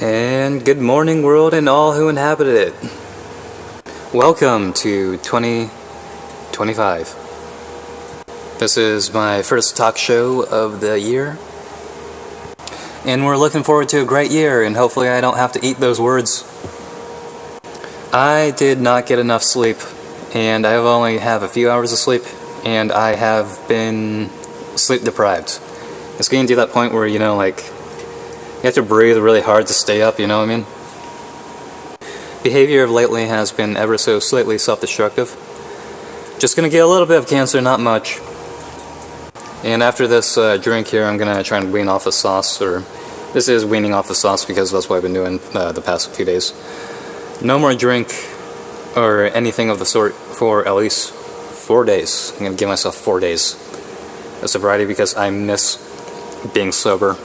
And good morning, world, and all who inhabit it. Welcome to 2025. This is my first talk show of the year, and we're looking forward to a great year, and hopefully I don't have to eat those words. I did not get enough sleep, and I only have a few hours of sleep, and I have been sleep deprived. It's getting to that point where, you have to breathe really hard to stay up, you know what I mean? Behavior of lately has been ever so slightly self-destructive. Just gonna get a little bit of cancer, not much. And after this drink here, I'm gonna try and wean off the sauce, or this is weaning off the sauce because that's what I've been doing the past few days. No more drink or anything of the sort for at least 4 days. I'm gonna give myself 4 days of sobriety because I miss being sober.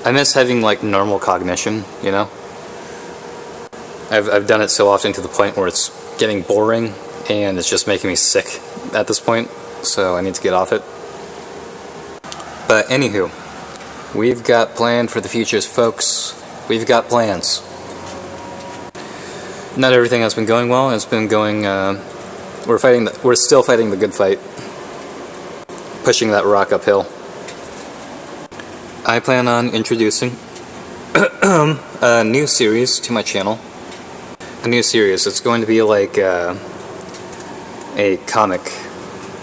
I miss having normal cognition, you know? I've done it so often to the point where it's getting boring and it's just making me sick at this point, so I need to get off it. But anywho, we've got planned for the futures, folks. We've got plans. Not everything has been going well. It's been going, we're still fighting the good fight. Pushing that rock uphill. I plan on introducing a new series to my channel. A new series. It's going to be like a comic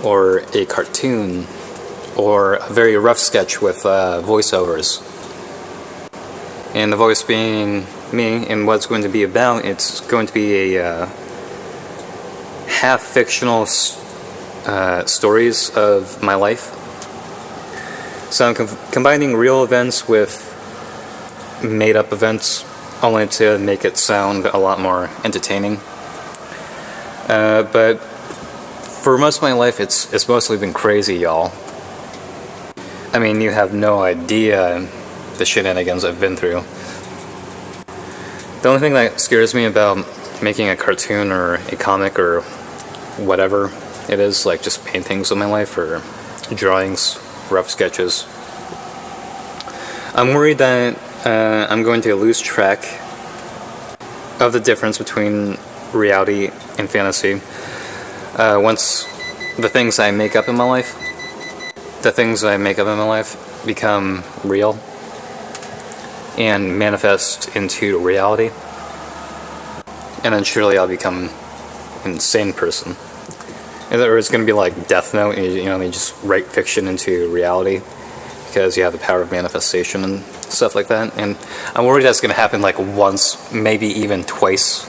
or a cartoon or a very rough sketch with voiceovers. And the voice being me, and what it's going to be about, it's going to be a half-fictional stories of my life. So I'm combining real events with made-up events, only to make it sound a lot more entertaining. But for most of my life, it's mostly been crazy, y'all. I mean, you have no idea the shenanigans I've been through. The only thing that scares me about making a cartoon or a comic or whatever it is, like just paintings of my life or drawings, rough sketches, I'm worried that I'm going to lose track of the difference between reality and fantasy once the things I make up in my life become real and manifest into reality, and then surely I'll become an insane person. Or it's going to be like Death Note, they just write fiction into reality because you have the power of manifestation and stuff like that. And I'm worried that's going to happen once, maybe even twice.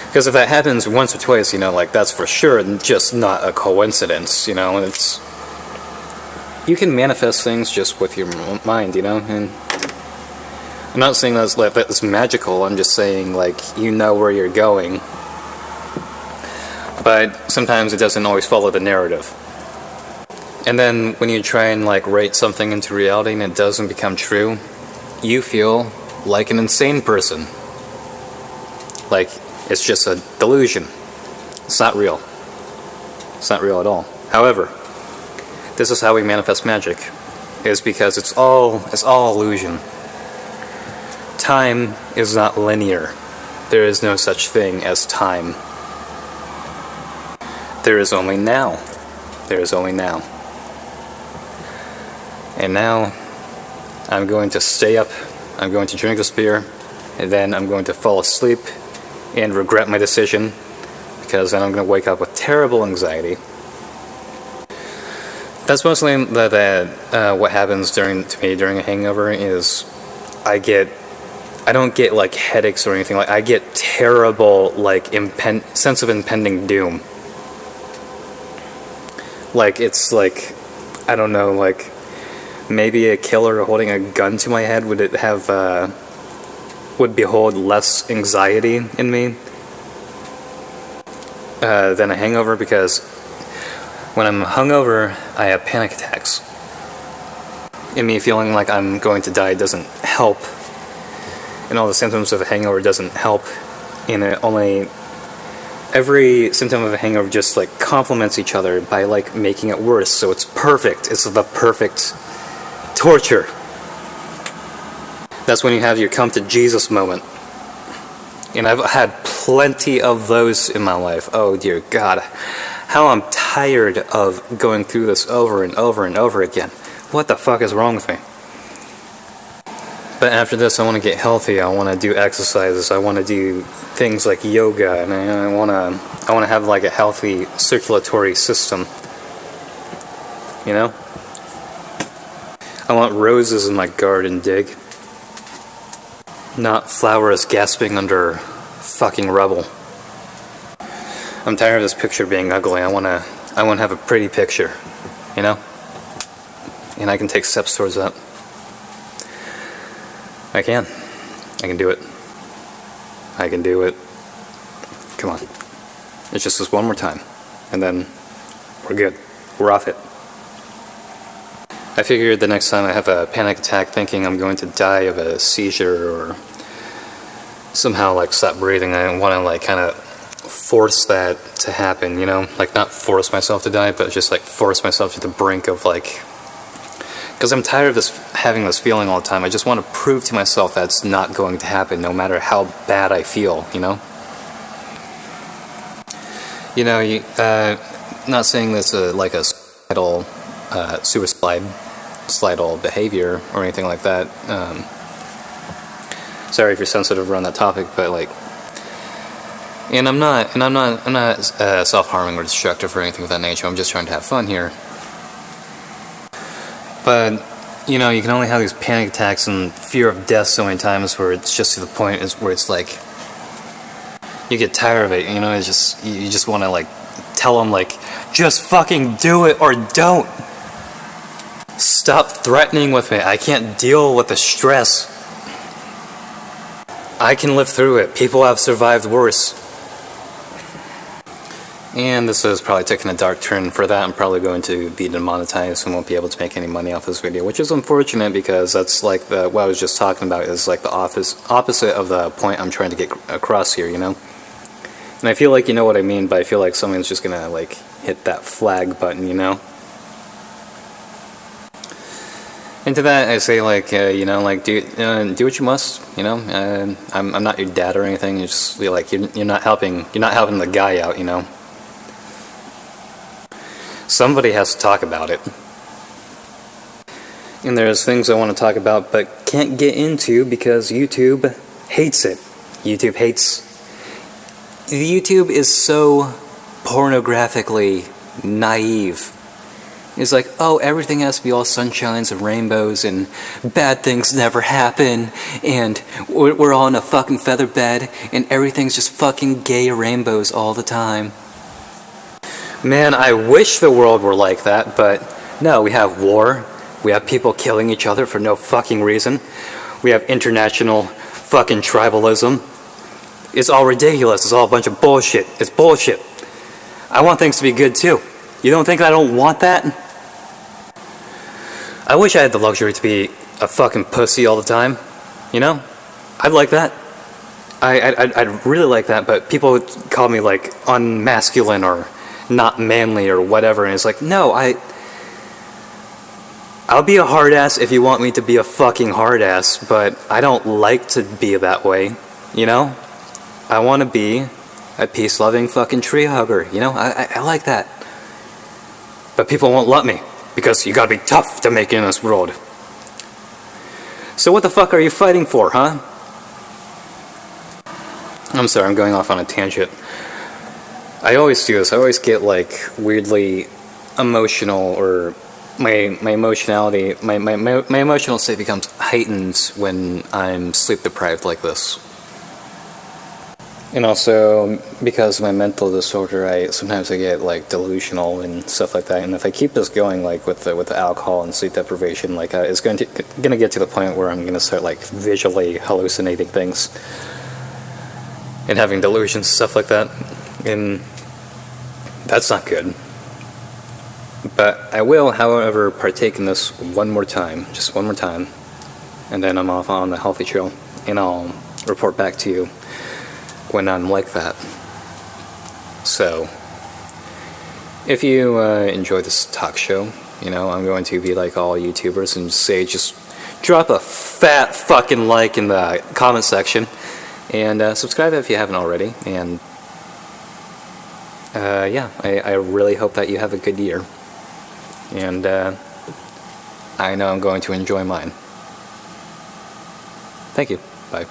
Because if that happens once or twice, that's for sure just not a coincidence, it's... You can manifest things just with your mind, and I'm not saying that's magical, I'm just saying, you know where you're going. But sometimes it doesn't always follow the narrative. And then when you try and write something into reality and it doesn't become true, you feel like an insane person. It's just a delusion. It's not real. It's not real at all. However, this is how we manifest magic, is because it's all illusion. Time is not linear. There is no such thing as time. There is only now. There is only now. And now, I'm going to stay up, I'm going to drink this beer, and then I'm going to fall asleep and regret my decision, because then I'm going to wake up with terrible anxiety. That's mostly what happens to me during a hangover is I don't get headaches or anything. I get terrible sense of impending doom. It's I don't know, maybe a killer holding a gun to my head would behold less anxiety in me than a hangover, because when I'm hungover, I have panic attacks. And me feeling like I'm going to die doesn't help. And all the symptoms of a hangover doesn't help. And every symptom of a hangover just complements each other by making it worse. So it's perfect. It's the perfect torture. That's when you have your come to Jesus moment. And I've had plenty of those in my life. Oh dear God, how I'm tired of going through this over and over and over again. What the fuck is wrong with me? But after this, I want to get healthy. I want to do exercises. I want to do things like yoga, and I want to have like a healthy circulatory system. You know? I want roses in my garden, dig? Not flowers gasping under fucking rubble. I'm tired of this picture being ugly. I want to have a pretty picture, you know? And I can take steps towards that. I can do it. I can do it. Come on. It's just this one more time. And then we're good. We're off it. I figured the next time I have a panic attack thinking I'm going to die of a seizure or somehow like stop breathing, I want to like kind of force that to happen, you know? Like not force myself to die, but just like force myself to the brink of like... Because I'm tired of this, having this feeling all the time. I just want to prove to myself that it's not going to happen no matter how bad I feel, you know? You know, not saying this like a suicidal behavior or anything like that. Sorry if you're sensitive around that topic, but like, and I'm not self-harming or destructive or anything of that nature. I'm just trying to have fun here. But you know, you can only have these panic attacks and fear of death so many times where it's just to the point where it's like you get tired of it. You know, it's just you just want to like tell them like, just fucking do it or don't. Stop threatening with me. I can't deal with the stress. I can live through it. People have survived worse. And this is probably taking a dark turn. For that, I'm probably going to be demonetized and won't be able to make any money off this video, which is unfortunate because that's like what I was just talking about is like the opposite of the point I'm trying to get across here, you know? And I feel like you know what I mean, but I feel like someone's just gonna like hit that flag button, you know? And to that, I say like, you know, like do what you must, you know? I'm not your dad or anything. You just feel like you're not helping the guy out, you know? Somebody has to talk about it. And there's things I want to talk about but can't get into because YouTube hates it. YouTube hates. YouTube is so pornographically naive. It's like, oh, everything has to be all sunshines and rainbows and bad things never happen and we're all in a fucking feather bed and everything's just fucking gay rainbows all the time. Man, I wish the world were like that, but no, we have war, we have people killing each other for no fucking reason, we have international fucking tribalism. It's all ridiculous, it's all a bunch of bullshit, it's bullshit. I want things to be good too. You don't think I don't want that? I wish I had the luxury to be a fucking pussy all the time, you know? I'd like that. I'd really like that, but people would call me like unmasculine or not manly or whatever, and it's like, no, I'll be a hard ass if you want me to be a fucking hard ass, but I don't like to be that way, you know? I want to be a peace-loving fucking tree hugger, you know? I like that. But people won't let me, because you gotta be tough to make it in this world. So what the fuck are you fighting for, huh? I'm sorry, I'm going off on a tangent. I always do this. I always get like weirdly emotional, or my emotionality, my emotional state becomes heightened when I'm sleep deprived like this. And also because of my mental disorder, sometimes I get like delusional and stuff like that. And if I keep this going, like with the alcohol and sleep deprivation, like it's gonna get to the point where I'm gonna start like visually hallucinating things and having delusions, stuff like that. And that's not good. But I will, however, partake in this one more time, just one more time, and then I'm off on the healthy trail, and I'll report back to you when I'm like that. So, if you enjoy this talk show, you know, I'm going to be like all YouTubers and say just drop a fat fucking like in the comment section, and subscribe if you haven't already. And yeah, I really hope that you have a good year, and I know I'm going to enjoy mine. Thank you. Bye.